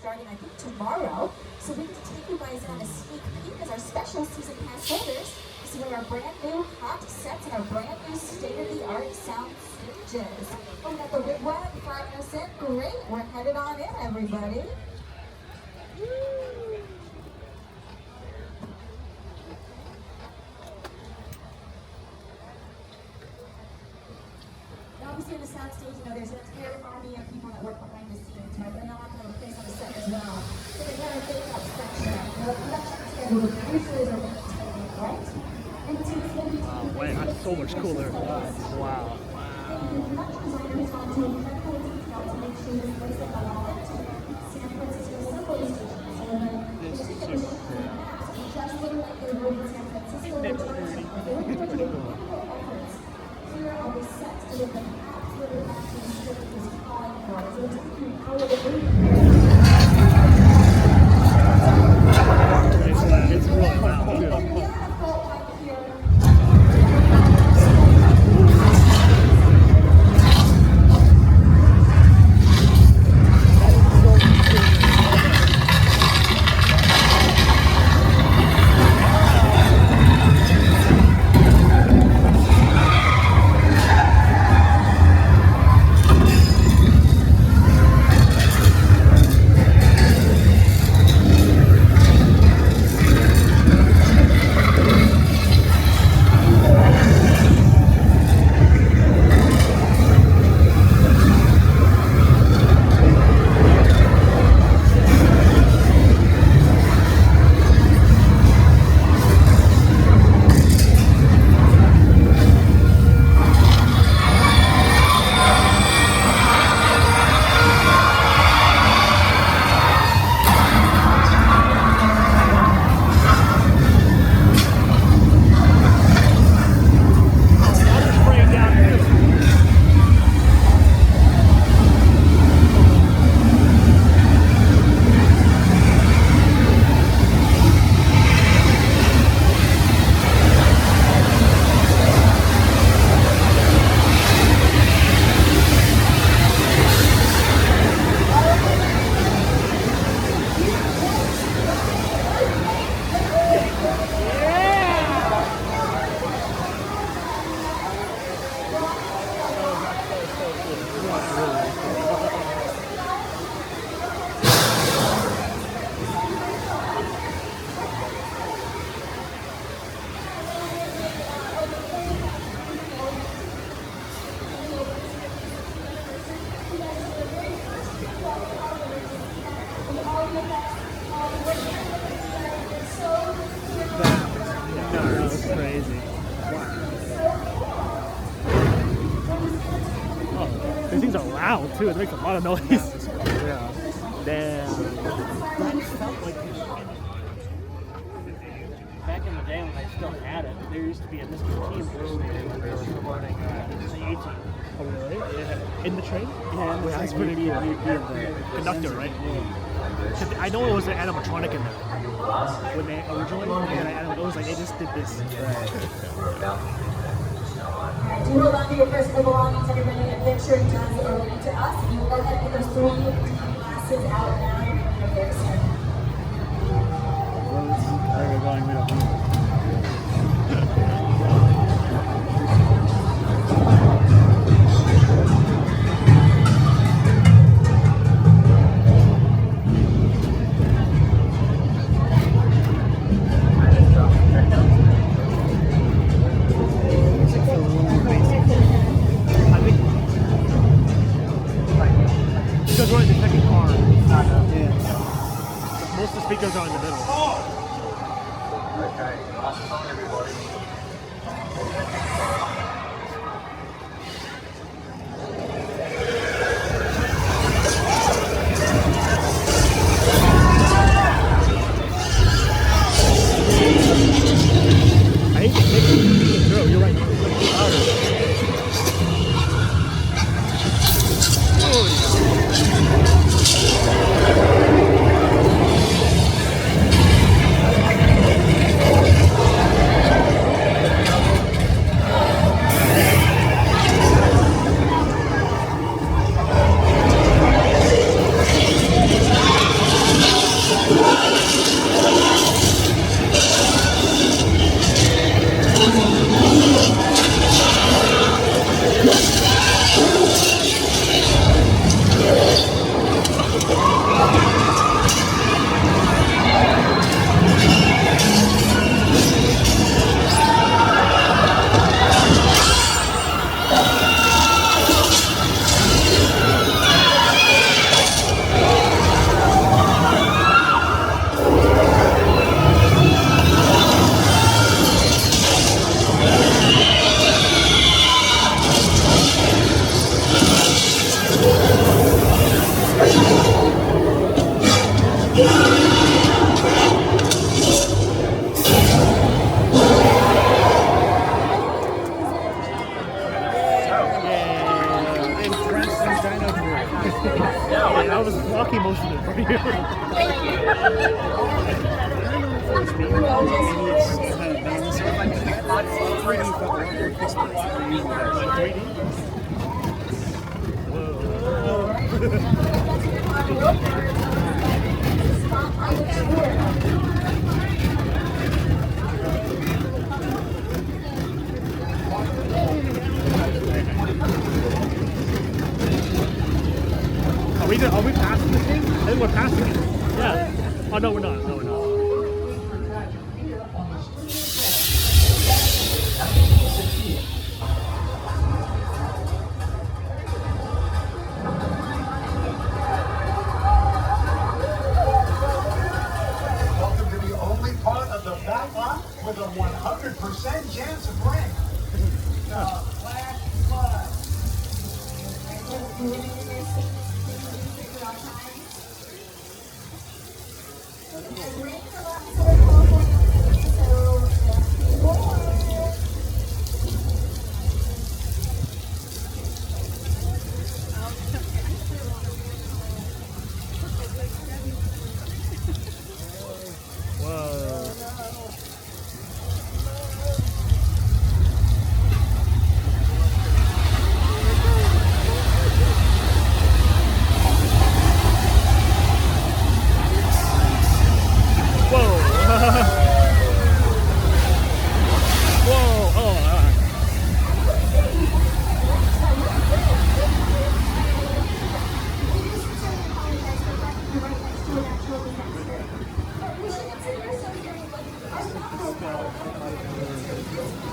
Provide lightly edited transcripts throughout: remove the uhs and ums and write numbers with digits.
starting, I think, tomorrow. So we get to take you guys on a sneak peek as our special season pass holders to see our brand new hot sets and our brand new state-of-the-art sound stages. Oh, we got the wigwam, Fire Innocent. Great, we're headed on in, everybody. Obviously in the sound stage, you know, there's an entire army of people that work behind the scenes, right? But now I have a place on the set as well. So they have a makeup section. You know, the production schedule is usually a little tight, right? And so it's going to be Wait, that's so much cooler. Wow. the production designer is on to incredible detail to make sure this place that belongs to San Francisco subway station. So the ticket machines and the maps just look like they were in San Francisco. They were doing incredible efforts here on the set to get them absolutely back to the script that was calling for. So it's taking all of the It's really loud. That's crazy. Oh, these things are loud too. It makes a lot of noise. Yeah. Damn. That felt like back in the day when I still had it, there used to be a Mr. T impersonator when they were recording the A-Team. Oh really? Yeah. In the train? Yeah, Well, that's pretty cool. The conductor, right? I know it was an animatronic in there when they originally, and it was like they just did this. Do hold on to your personal belongings, everybody. Adventuring times are related to us. You will go ahead and get those 3 glasses out now. Okay, so. Where are we going? We don't know. Because we're in the second car. Yeah. Most of the speakers are in the middle. Okay, last song everybody. I hate to take it. You're right. for you. Are we passing the thing? I think we're passing it. Yeah. Oh no, we're not. No, we're not. Welcome to the only part of the back lot with a 100% chance of rain. The Flash Flood.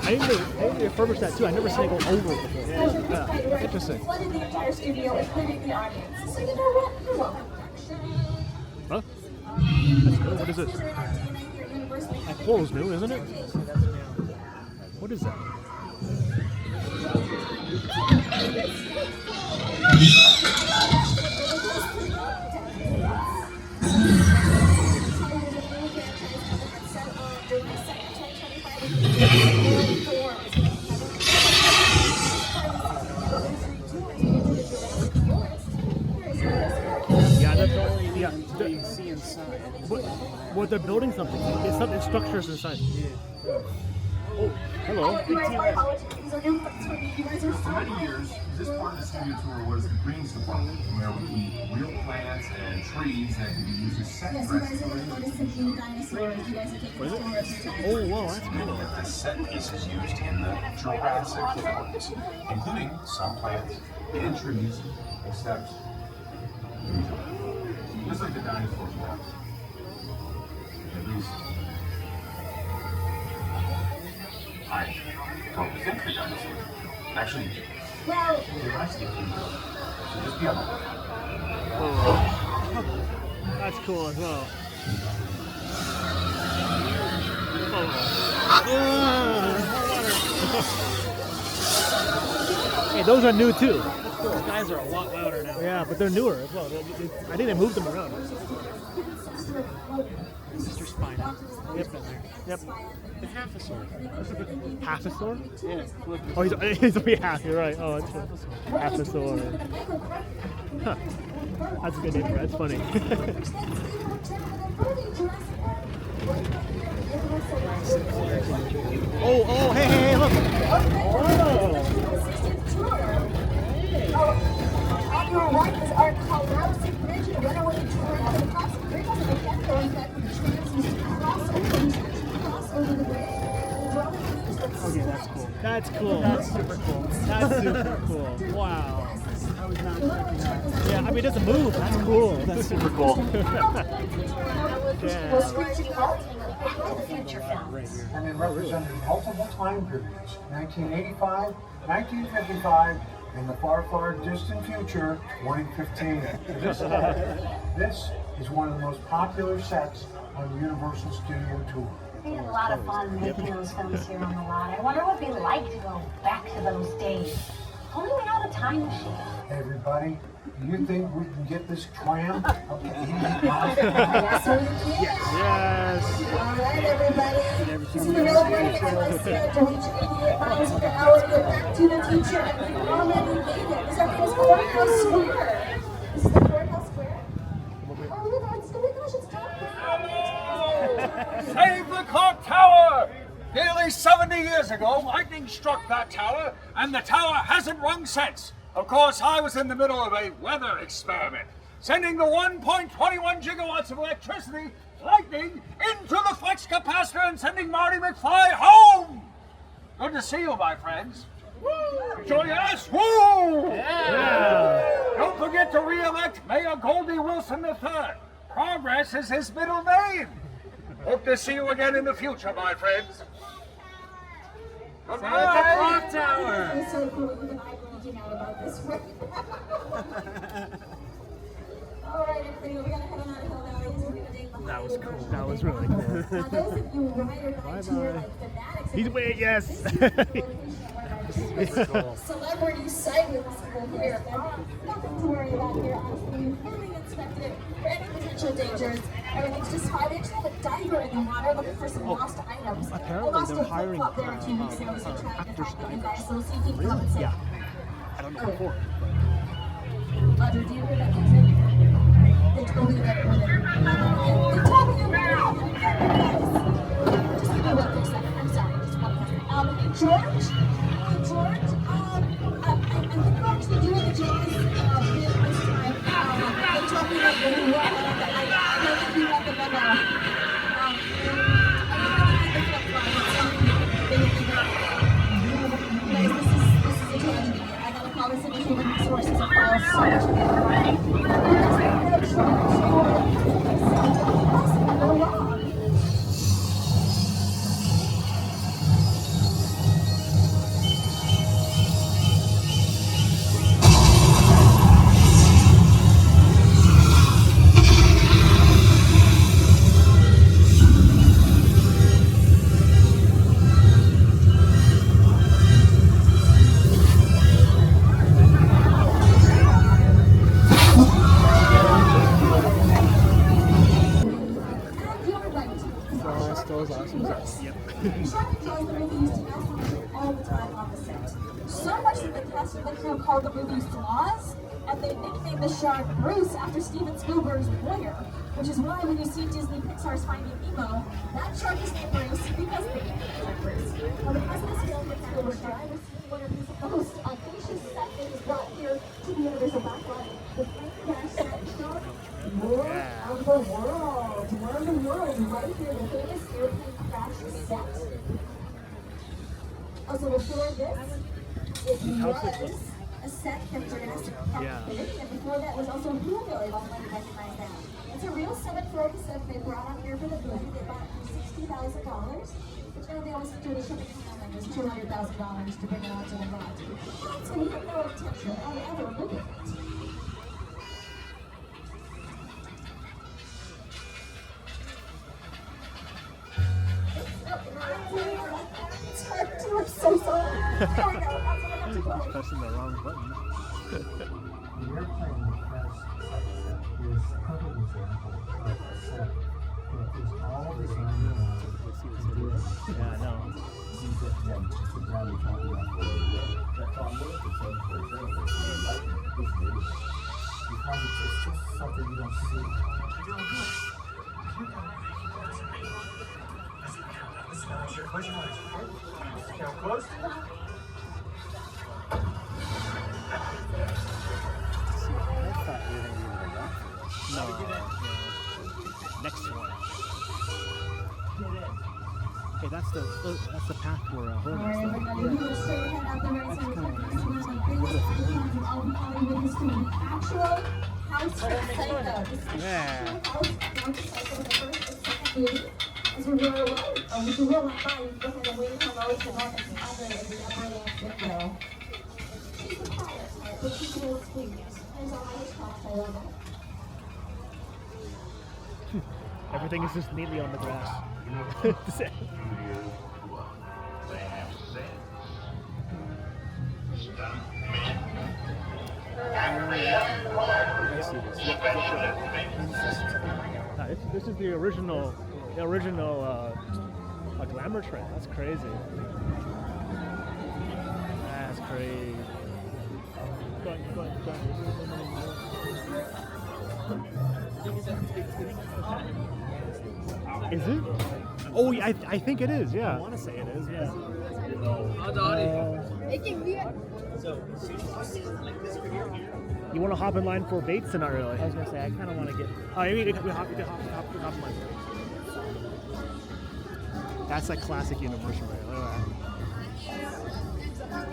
I need to refurbish that too. I never seen it go over before. Yeah. Interesting. Flooded the entire studio, including the audience. So you know what? You're welcome. Huh? That's cool. What is this? That pole's new, isn't it? What is that? Yeah, that's all. Yeah, You can see inside. Well, they're building something. It's something. Structures inside. Oh, hello. For many years, this part of the studio tour was the greens department, where we keep real plants and trees that can be used as set dressing. Oh, wow, that's cool. The set pieces used in the Jurassic films, including some plants and trees, except just like the dinosaurs were. At least I don't think they're dinosaurs. Actually, Jurassic Park. So just be alert. Oh, that's cool as well. Hey, those are new too. Those guys are a lot louder now. Yeah, but they're newer as well. I think they moved them around. Mr. Spina. Yep, been there. Yep. The half a sword. Half a sword? Yeah. Look. Oh, he's only half. You're right. Oh, that's cool. Half a sword. Huh. That's a good name for it. That's funny. Oh, hey, look. On your right is our Colorado Bridge and Runaway Train. Across the bridge is a gecko that the trams used to cross over the bridge. Okay, that's cool. That's cool. That's super cool. That's super cool. Wow. I was not expecting that. Yeah, I mean, it doesn't move. That's cool. That's super cool. Yeah. And it represented multiple time periods, 1985, 1955, and the far, far distant future, 2015. This is one of the most popular sets on the Universal Studio Tour. We had a lot of fun making those films here on the lot. I wonder what it'd be like to go back to those days. If only we had a time machine. Hey everybody, do you think we can get this tram up to 80 miles per hour? Yes. All right, everybody. So you know we're going to reach 88 miles per hour. Go back to the future, and we've already made it. This is our famous courthouse square. This is the courthouse square. gosh, it's Tom Cruise. Save the clock tower! Nearly 70 years ago, lightning struck that tower, and the tower hasn't rung since. Of course, I was in the middle of a weather experiment, sending the 1.21 gigawatts of electricity, lightning, into the flex capacitor and sending Marty McFly home! Good to see you, my friends. Join us! Woo! Yeah. Don't forget to re-elect Mayor Goldie Wilson III. Progress is his middle name. Hope to see you again in the future, my friends. Good night. Clock tower. I'm so cool that even I'm geeking out about this. All right, everybody, we're gonna head on out of Hill Valley. We're gonna dig behind That was the cool. version That of was the really cool. Now, those of you rider guide tour like fanatics, He's way, yes. this is the location of one of our celebrity sightings over here. Nothing to worry about here. Honestly, we've fully inspected it for any potential dangers. Everything's just fine. We actually have a diver in the water looking for some lost items. apparently I lost they're a hiring, flip-flop there 2 weeks ago, so trying to actors find you divers. guys. So see if you can come and say. Yeah. I don't know before. Audrey, do you hear that music? They told me that it was there. They told me about it. Just give me 1 quick second. I'm sorry. Just 1 quick. George? George? I think we're actually doing the Jaws bit this time. They told me that you were. I don't think you got the memo. I Guys, this is a tragedy. I gotta call this into human resources and file so much Shark Tales, the movie used to now function all the time on the set. So much that the cast and the crew called the movie Flaws, and they nicknamed the shark Bruce after Steven Spielberg's Lawyer, which is why when you see Disney Pixar's Finding Nemo, that shark is named Bruce because they named him Bruce. Now, because of this film that Spielberg died, we're seeing one of his most audacious set things brought here to the Universal Backlot, the plane crash set shark War of the World. War of the World, right here, the famous airplane crash set. Also, before this, it was a set from Jurassic Park, and before that was also Hillbilly. I'll let you recognize that. It's a real 747 they brought out here for the movie. They bought it for $60,000, which now they always do the shipping handling is $200,000 to bring it out to the lot. So we have no intention of ever moving it. I'm so sorry. Oh no, that's what I'm Pressing the wrong button. The airplane is a perfect example of a set that is all designed Yeah, I know. because it's just something you don't see. Count close. No. Next one. Okay, that's the path we're holding. Alright, everybody, we will straight ahead out the right side of the customers like biggest icons of all of Hollywood history. Actual House of Psycho. This is the actual House of Psycho, the first and second movie. As we roll away, we can roll on by, you can go ahead and wave hello to North and Father in the upper left window. She's the quiet type, but she's a little sweet. There's all my Hitchcocks, I love it. Everything is just neatly on the grass. This is the original glamour train. That's crazy. That's crazy. Go ahead. Is it? Oh, yeah, I think it is. Yeah. I want to say it is. Yeah. You want to hop in line for baits or not really? I was gonna say I kind of want to get. Oh, I mean, we hop in line. That's like classic Universal right there. Look at that.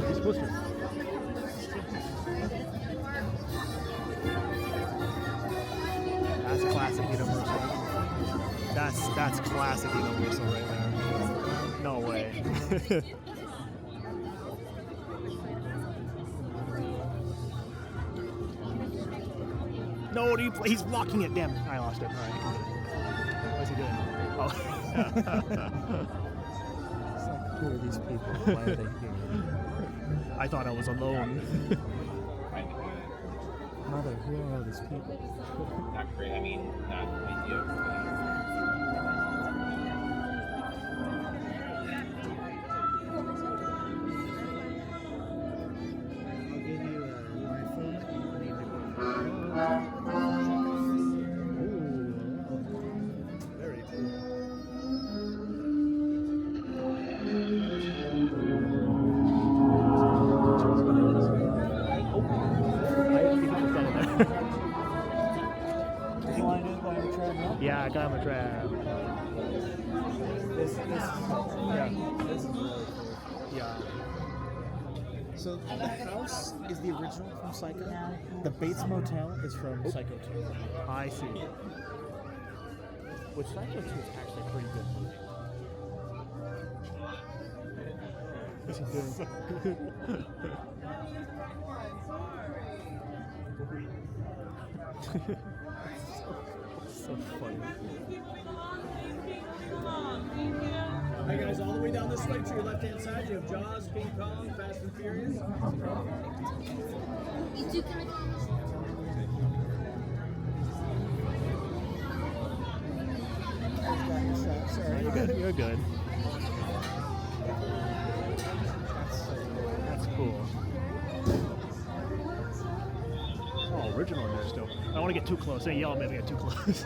You're supposed to. That's classic Universal. That's classic Universal right there. No way. No, he's blocking it. Damn it. I lost it. All right. What's he doing? Oh. It's like, who are these people? Why are they here? I thought I was alone. Mother, who are all these people? Not great. I mean, not ideal. I'll give you my phone. Very cool. Yeah, I got him a trap. This is really cool. Yeah. So the house is the original from Psycho. The Bates Motel is from Psycho 2. I see. Which Psycho 2 is actually a pretty good movie. What's he doing? So funny. Hey guys, all the way down this way to your left-hand side, you have Jaws, King Kong, Fast and Furious. You're good. You're good. That's cool. Oh, original in there still. I don't want to get too close. Hey, y'all maybe get too close.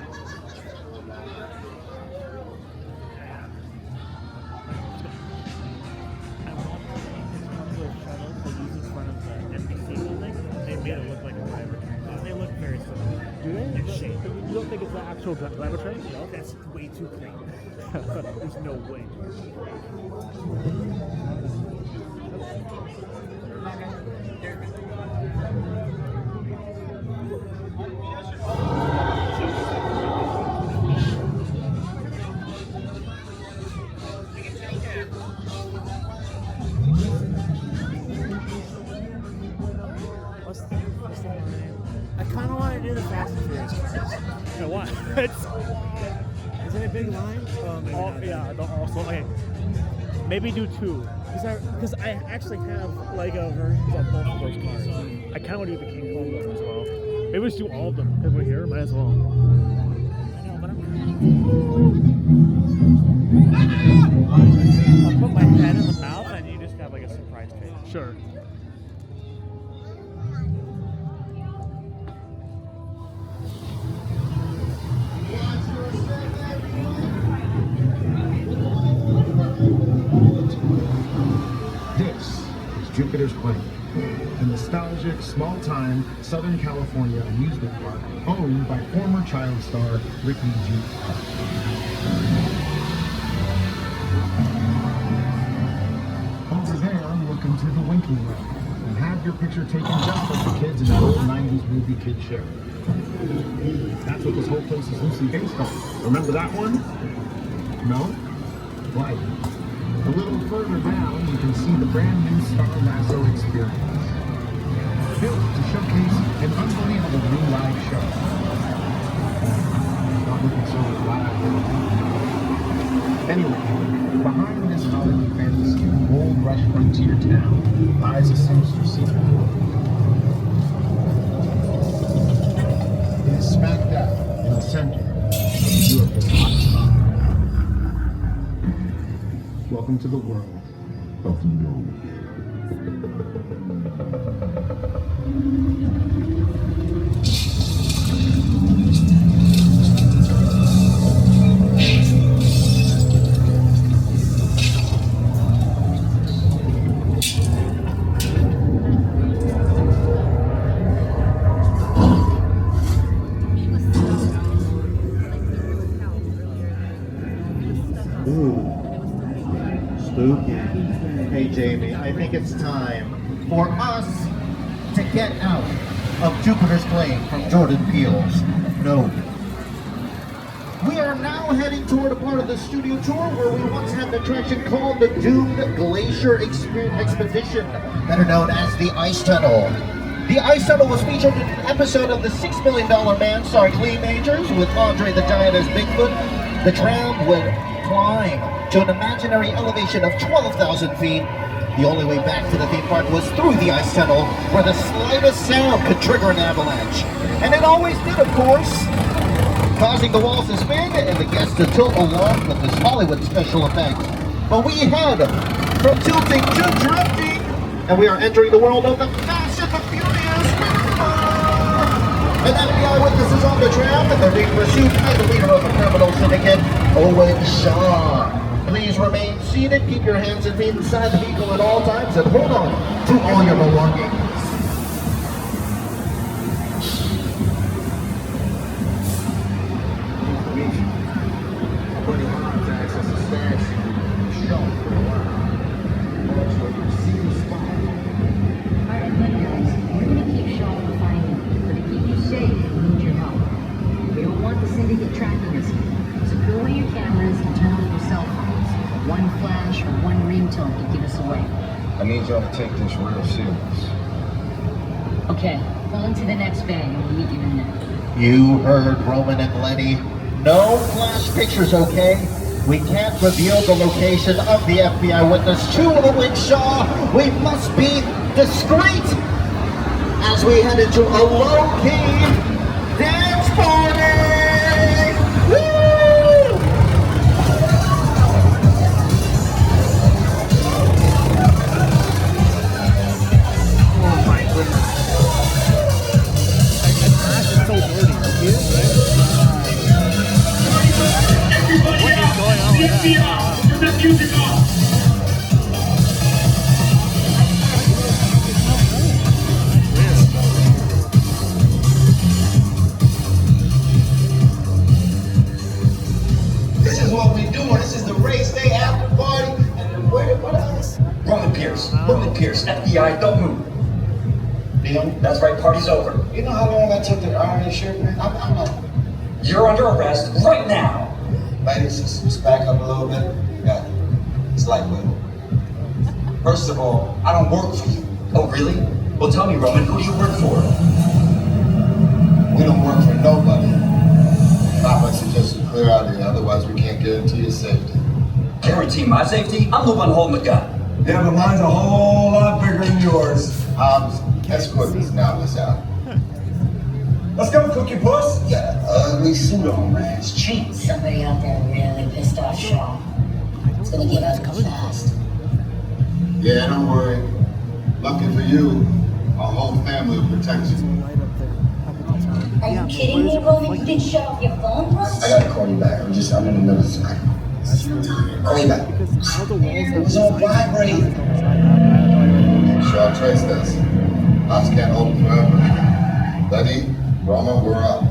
They made it look like a driver train. They look very similar. Do they? In shape. You don't think it's the actual driver train? No, that's way too clean. There's no way. What's the line? I kind of want to do the Fast and Furious cars. You know what? Is it a big line? Maybe not. Yeah, also, okay. Maybe do two. Because I actually have Lego versions of both of those cars. I kind of want to do the King Kong one as well. Maybe let's do all of them because we're here. Might as well. I know, but I'll put my head in the mouth and you just have like a surprise taste. Sure. This is Jupiter's Claim, a nostalgic, small-time Southern California amusement park owned by former child star Ricky G. Over there, look into the winking room and have your picture taken just like the kids in the old 90s movie Kid Show. That's what this whole place is loosely based on. Remember that one? No? Right. A little further down, you can see the brand new Star Lasso experience. Built to showcase an unbelievable new live show. Not looking so live. Anyway, behind this Hollywood fantasy, old Rush frontier town, lies a sinister secret. It is smack dab in the center of Europe's hotspot. Welcome to the world of no. spooky. Hey Jamie, I think it's time for us to get out of Jupiter's Claim from Jordan Peele's No. We are now heading toward a part of the studio tour where we once had an attraction called the Doomed Glacier Expedition, better known as the Ice Tunnel. The Ice Tunnel was featured in an episode of The $6 Million Man starring Lee Majors with Andre the Giant as Bigfoot. The tram would climb to an imaginary elevation of 12,000 feet. The only way back to the theme park was through the ice tunnel, where the slightest sound could trigger an avalanche. And it always did, of course, causing the walls to spin and the guests to tilt along with this Hollywood special effect. But we head from tilting to drifting, and we are entering the world of the Fast and the Furious. An FBI witness is on the tram, and they're being pursued by the leader of the criminal syndicate, Owen Shaw. Please remain seated, keep your hands and feet inside the vehicle at all times, and hold on to all your belongings. I need y'all to take this real serious. Okay, pull into the next bay and we'll meet you in there. You heard Roman and Lenny. No flash pictures, okay? We can't reveal the location of the FBI witness to Owen Shaw. We must be discreet as we head into a low-key dance party! This is what we do. This is the race day after party. And what else? Roman Pierce, FBI, don't move. Neil, that's right, party's over. You know how long I took to iron this shirt, man? You're under arrest right now. Ladies, just back up a little bit. Yeah, it's lightweight. First of all, I don't work for you. Oh, really? Well, tell me, Roman, who do you work for? We don't work for nobody. Papa suggests you clear out of here, otherwise we can't guarantee your safety. Guarantee my safety? I'm the one holding the gun. Yeah, but mine's a whole lot bigger than yours. Escort this novice out. Let's go, Cookie Puss. You got an ugly suit on, man. It's cheap. Somebody out there really pissed off Shaw. It's gonna get ugly fast. Yeah, don't worry. Lucky for you, our whole family will protect you. Are you kidding me, Roman? You didn't shut off your phone, bro? I gotta call you back. I'm in the middle of something. Call you back. It was on vibrate. Shaw traced us. Ops can't hold it forever. Buddy, Roma, we're up.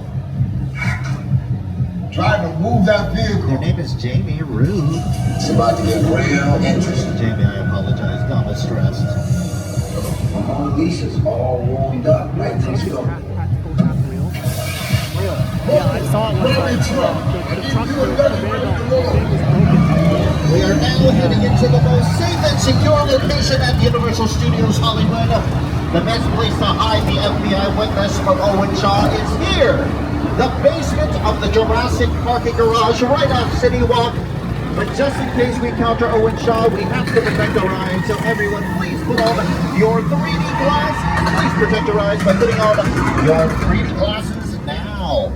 Driver, move that vehicle. Your name is Jamie, rude. It's about to get real interesting. Jamie, I apologize. Dom is stressed. My leash is all warmed up. Right, let's go. Yeah, I saw it one time. The truck was We are now heading into the most safe and secure location at Universal Studios Hollywood. The best place to hide the FBI witness from Owen Shaw is here. The basement of the Jurassic Park garage right off City Walk. But just in case we encounter Owen Shaw, we have to protect our eyes. So everyone, please put on your 3D glasses. Please protect your eyes by putting on your 3D glasses now.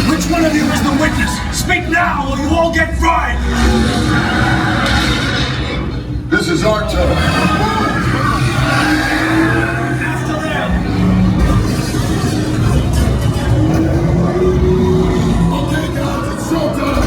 Which one of you is the witness? Speak now or you all get fried! This is our turn. After them! Okay, guys, it's showtime!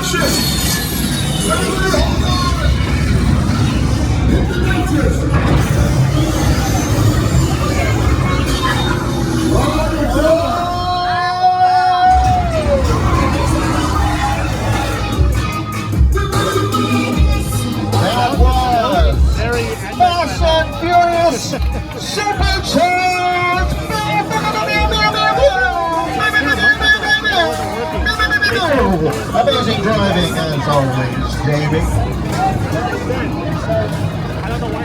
Action! Everybody hold on! Hit the nitrous! That was Fast and Furious Supercharged! Amazing driving as always, Davey. I don't know why